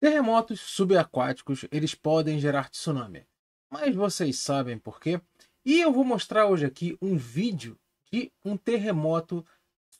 Terremotos subaquáticos, eles podem gerar tsunami. Mas vocês sabem por quê? E eu vou mostrar hoje aqui um vídeo de um terremoto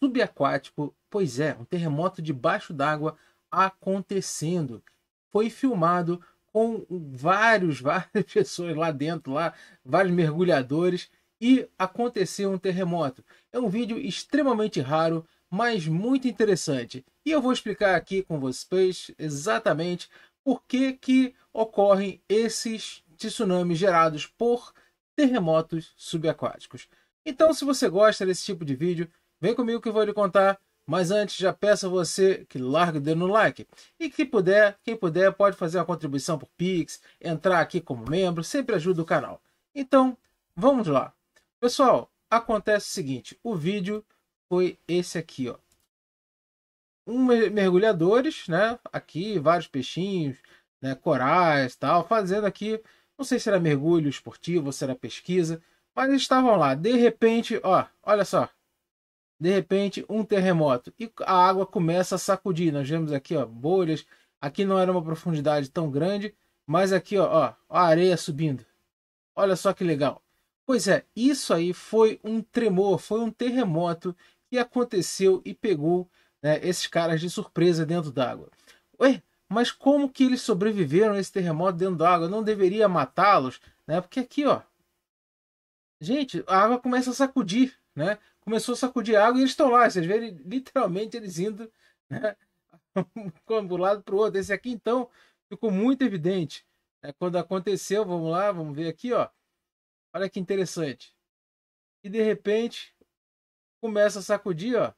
subaquático. Pois é, um terremoto debaixo d'água acontecendo. Foi filmado com várias pessoas lá dentro, vários mergulhadores, e aconteceu um terremoto. É um vídeo extremamente raro, mas muito interessante. E eu vou explicar aqui com vocês exatamente por que ocorrem esses tsunamis gerados por terremotos subaquáticos. Então, se você gosta desse tipo de vídeo, vem comigo que eu vou lhe contar. Mas antes, já peço a você que largue o dedo no like. E quem puder, pode fazer uma contribuição por Pix, entrar aqui como membro, sempre ajuda o canal. Então, vamos lá. Pessoal, acontece o seguinte, o vídeo foi esse aqui, ó. Mergulhadores, né? Aqui, vários peixinhos, né? Corais, tal, fazendo aqui, não sei se era mergulho esportivo ou se era pesquisa, mas eles estavam lá. De repente, ó, olha só. De repente, um terremoto e a água começa a sacudir. Nós vemos aqui, ó, bolhas. Aqui não era uma profundidade tão grande, mas aqui, ó, a areia subindo. Olha só que legal. Pois é, isso aí foi um tremor, foi um terremoto que aconteceu e pegou, né, esses caras de surpresa dentro d'água. Ué, mas como que eles sobreviveram a esse terremoto dentro d'água? Não deveria matá-los, né? Porque aqui, ó, gente, a água começa a sacudir, né? Começou a sacudir a água e eles estão lá. Vocês verem literalmente eles indo, né, de um lado para o outro. Esse aqui, então, ficou muito evidente, né, quando aconteceu. Vamos lá, vamos ver aqui, ó. Olha que interessante. E de repente começa a sacudir, ó.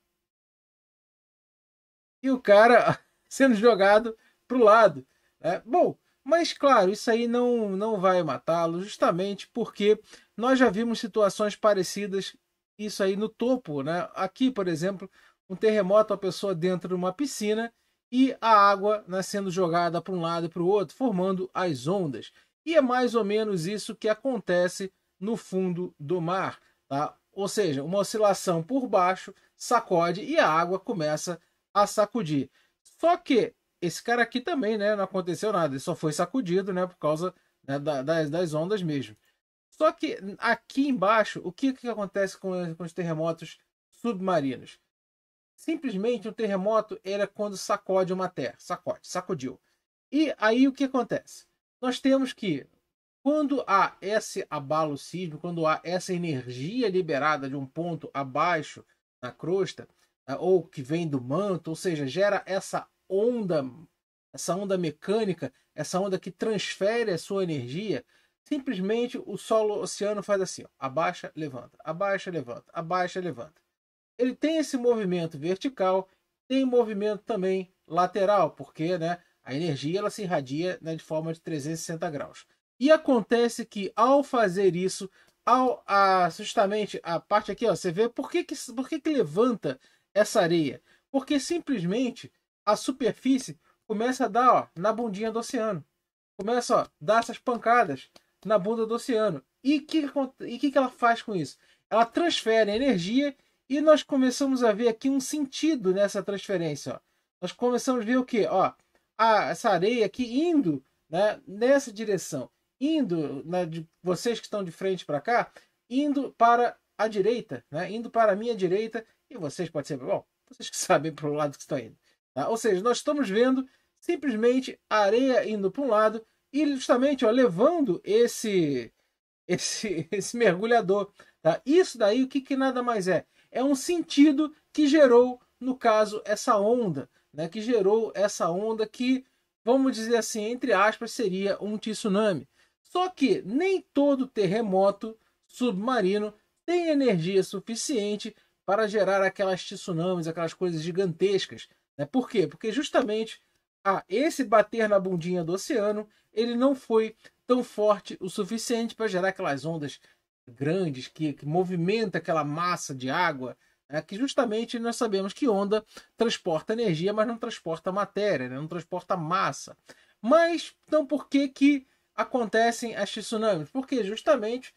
E o cara sendo jogado para o lado, né? Bom, mas claro, isso aí não vai matá-lo, justamente porque nós já vimos situações parecidas, isso aí no topo, né? Aqui, por exemplo, um terremoto, a pessoa dentro de uma piscina e a água, né, sendo jogada para um lado e para o outro, formando as ondas. E é mais ou menos isso que acontece no fundo do mar, tá? Ou seja, uma oscilação por baixo sacode e a água começa a sacudir. Só que esse cara aqui também, né, não aconteceu nada, ele só foi sacudido, né, por causa, né, das ondas mesmo. Só que aqui embaixo, o que acontece com os terremotos submarinos? Simplesmente um terremoto era quando sacode uma terra, sacudiu. E aí o que acontece? Nós temos que, quando há esse abalo sísmico, quando há essa energia liberada de um ponto abaixo na crosta, ou que vem do manto, ou seja, gera essa onda mecânica, essa onda que transfere a sua energia, simplesmente o solo oceano faz assim, ó, abaixa, levanta, abaixa, levanta, abaixa, levanta. Ele tem esse movimento vertical, tem movimento também lateral, porque, né, a energia ela se irradia, né, de forma de 360 graus. E acontece que ao fazer isso, justamente a parte aqui, ó, você vê por que levanta essa areia? Porque simplesmente a superfície começa a dar, ó, na bundinha do oceano. Começa, ó, a dar essas pancadas na bunda do oceano. E o que ela faz com isso? Ela transfere energia e nós começamos a ver aqui um sentido nessa transferência. Ó. Nós começamos a ver o quê? Ó, essa areia aqui indo, né, nessa direção. Indo, né, de vocês que estão de frente para cá, indo para a direita, né, indo para a minha direita. E vocês podem ser, bom, vocês que sabem para o lado que estão indo. Tá? Ou seja, nós estamos vendo simplesmente a areia indo para um lado e justamente, ó, levando esse mergulhador. Tá? Isso daí, o que nada mais é? É um sentido que gerou, no caso, essa onda, né? Que gerou essa onda que, vamos dizer assim, entre aspas, seria um tsunami. Só que nem todo terremoto submarino tem energia suficiente para gerar aquelas tsunamis, aquelas coisas gigantescas. Né? Por quê? Porque justamente esse bater na bundinha do oceano, ele não foi tão forte o suficiente para gerar aquelas ondas grandes que movimenta aquela massa de água, né? Que justamente nós sabemos que onda transporta energia, mas não transporta matéria, né? Não transporta massa. Mas então por que acontecem as tsunamis? Porque justamente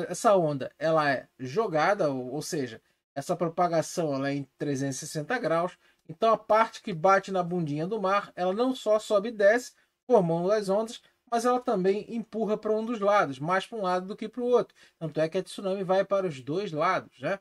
essa onda ela é jogada, ou seja, essa propagação ela é em 360 graus Então a parte que bate na bundinha do mar, ela não só sobe e desce, formando as ondas, mas ela também empurra para um dos lados, mais para um lado do que para o outro. Tanto é que a tsunami vai para os dois lados, né?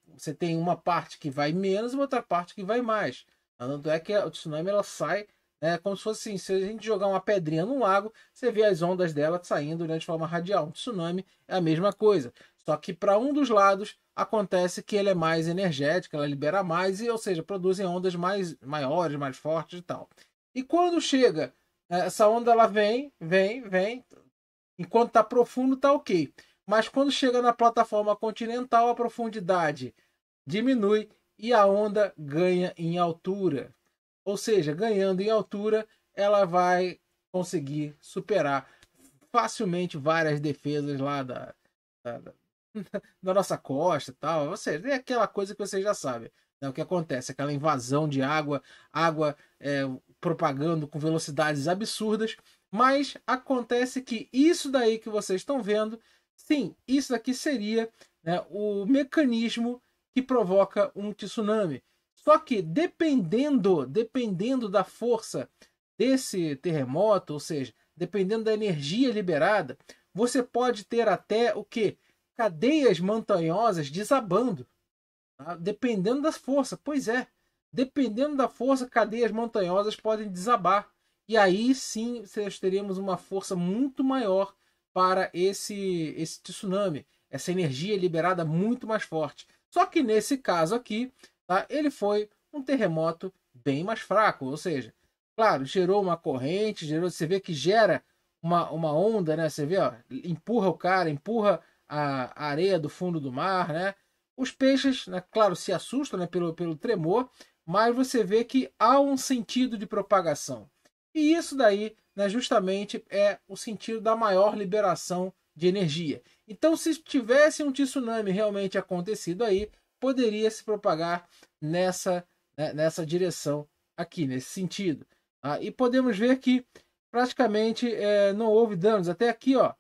Você tem uma parte que vai menos e outra parte que vai mais. Tanto é que a tsunami ela sai, né, como se fosse assim, se a gente jogar uma pedrinha num lago, você vê as ondas dela saindo, né, de forma radial. Um tsunami é a mesma coisa. Só que para um dos lados acontece que ele é mais energético, ela libera mais, e, ou seja, produzem ondas maiores, mais fortes e tal. E quando chega, essa onda ela vem, enquanto está profundo está ok. Mas quando chega na plataforma continental, a profundidade diminui e a onda ganha em altura. Ou seja, ganhando em altura, ela vai conseguir superar facilmente várias defesas lá da, da nossa costa e tal. Ou seja, é aquela coisa que você já sabe. Né? O que acontece? Aquela invasão de água, água propagando com velocidades absurdas. Mas acontece que isso daí que vocês estão vendo, sim, isso daqui seria, né, o mecanismo que provoca um tsunami. Só que dependendo da força desse terremoto, ou seja, dependendo da energia liberada, você pode ter até o que? Cadeias montanhosas desabando, tá? Dependendo da força. Pois é, dependendo da força, cadeias montanhosas podem desabar. E aí sim, nós teríamos uma força muito maior para esse tsunami, essa energia liberada muito mais forte. Só que nesse caso aqui, tá, ele foi um terremoto bem mais fraco, ou seja, claro, gerou uma corrente, você vê que gera uma onda, né? Você vê, ó, empurra o cara, empurra a areia do fundo do mar, né? Os peixes, né, claro, se assustam, né, pelo tremor, mas você vê que há um sentido de propagação. E isso daí, né, justamente é o sentido da maior liberação de energia. Então, se tivesse um tsunami realmente acontecido aí, poderia se propagar nessa direção aqui, nesse sentido. E podemos ver que praticamente não houve danos. Até aqui, ó,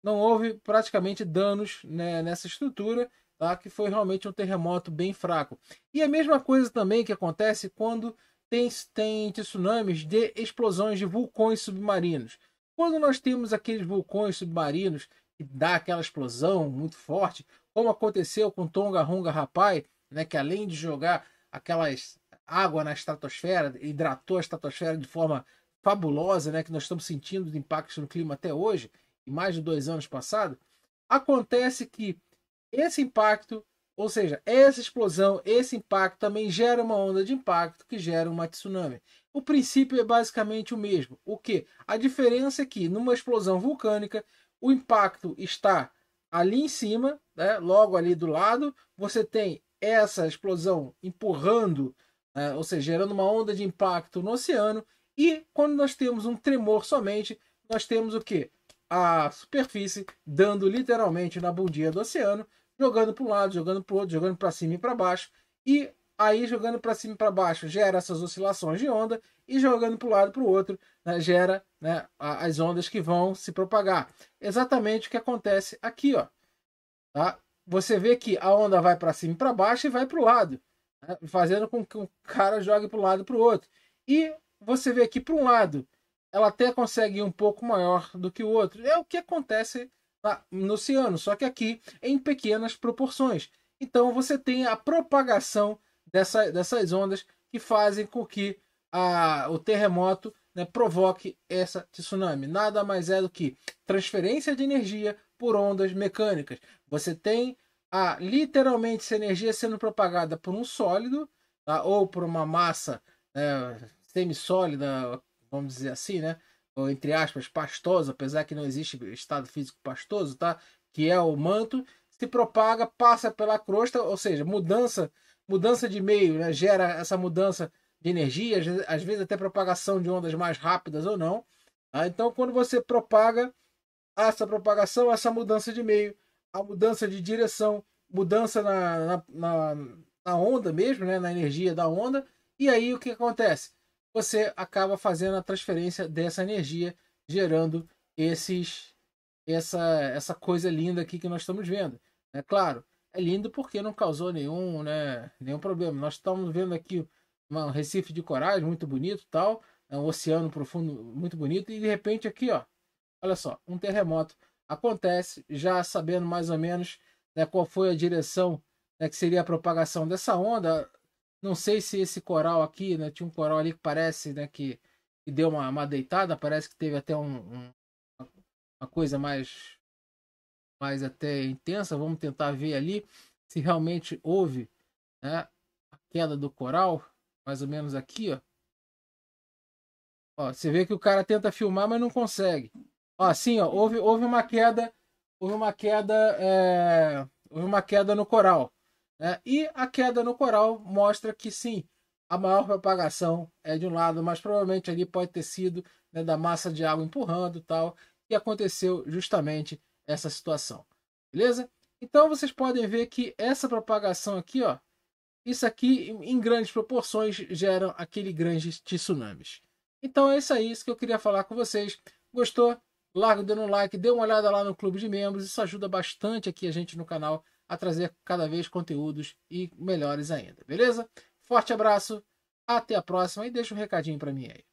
não houve praticamente danos, né, nessa estrutura, tá? Que foi realmente um terremoto bem fraco. E a mesma coisa também que acontece quando tem tsunamis de explosões de vulcões submarinos. Quando nós temos aqueles vulcões submarinos que dá aquela explosão muito forte, como aconteceu com Tonga Rapai, né, que além de jogar aquelas água na estratosfera, hidratou a estratosfera de forma fabulosa, né, que nós estamos sentindo de impactos no clima até hoje, e mais de 2 anos passados, acontece que esse impacto, ou seja, essa explosão, esse impacto também gera uma onda de impacto que gera uma tsunami. O princípio é basicamente o mesmo. O que? A diferença é que numa explosão vulcânica, o impacto está ali em cima, né, logo ali do lado, você tem essa explosão empurrando, ou seja, gerando uma onda de impacto no oceano, e quando nós temos um tremor somente, nós temos o que? A superfície dando literalmente na bundinha do oceano, jogando para um lado, jogando para o outro, jogando para cima e para baixo, e aí jogando para cima e para baixo gera essas oscilações de onda, e jogando para um lado e para o outro, né, gera, né, as ondas que vão se propagar. Exatamente o que acontece aqui, ó. Tá? Você vê que a onda vai para cima e para baixo e vai para o lado, né, fazendo com que o cara jogue para um lado e para o outro. E você vê que para um lado ela até consegue ir um pouco maior do que o outro. É o que acontece no oceano, só que aqui em pequenas proporções. Então você tem a propagação dessas ondas que fazem com que o terremoto, né, provoque essa tsunami. Nada mais é do que transferência de energia por ondas mecânicas. Você tem literalmente essa energia sendo propagada por um sólido, tá, ou por uma massa semissólida, vamos dizer assim, né? Ou entre aspas, pastoso, apesar que não existe estado físico pastoso, tá? Que é o manto, se propaga, passa pela crosta, ou seja, mudança de meio, né? Gera essa mudança de energia, às vezes até propagação de ondas mais rápidas ou não. Tá? Então, quando você propaga essa propagação, essa mudança de meio, a mudança de direção, mudança na onda mesmo, né? Na energia da onda, e aí o que acontece? Você acaba fazendo a transferência dessa energia, gerando essa coisa linda aqui que nós estamos vendo. É claro, é lindo porque não causou nenhum problema. Nós estamos vendo aqui um recife de corais muito bonito, tal, é um oceano profundo muito bonito, e de repente aqui, ó, olha só, um terremoto acontece, já sabendo mais ou menos, né, qual foi a direção, né, que seria a propagação dessa onda. Não sei se esse coral aqui, né, tinha um coral ali que parece, né, que deu uma deitada, parece que teve até uma coisa mais até intensa. Vamos tentar ver ali se realmente houve, né, a queda do coral, mais ou menos aqui, ó. Ó, você vê que o cara tenta filmar, mas não consegue. Ó, assim, ó, houve uma queda, houve uma queda no coral, né? E a queda no coral mostra que sim, a maior propagação é de um lado, mas provavelmente ali pode ter sido, né, da massa de água empurrando, tal, e aconteceu justamente essa situação. Beleza? Então vocês podem ver que essa propagação aqui, ó, isso aqui em grandes proporções geram aquele grande tsunamis. Então é isso aí, isso que eu queria falar com vocês. Gostou? Larga dando um like, dê uma olhada lá no clube de membros, isso ajuda bastante aqui a gente no canal a trazer cada vez conteúdos e melhores ainda, beleza? Forte abraço, até a próxima e deixa um recadinho para mim aí.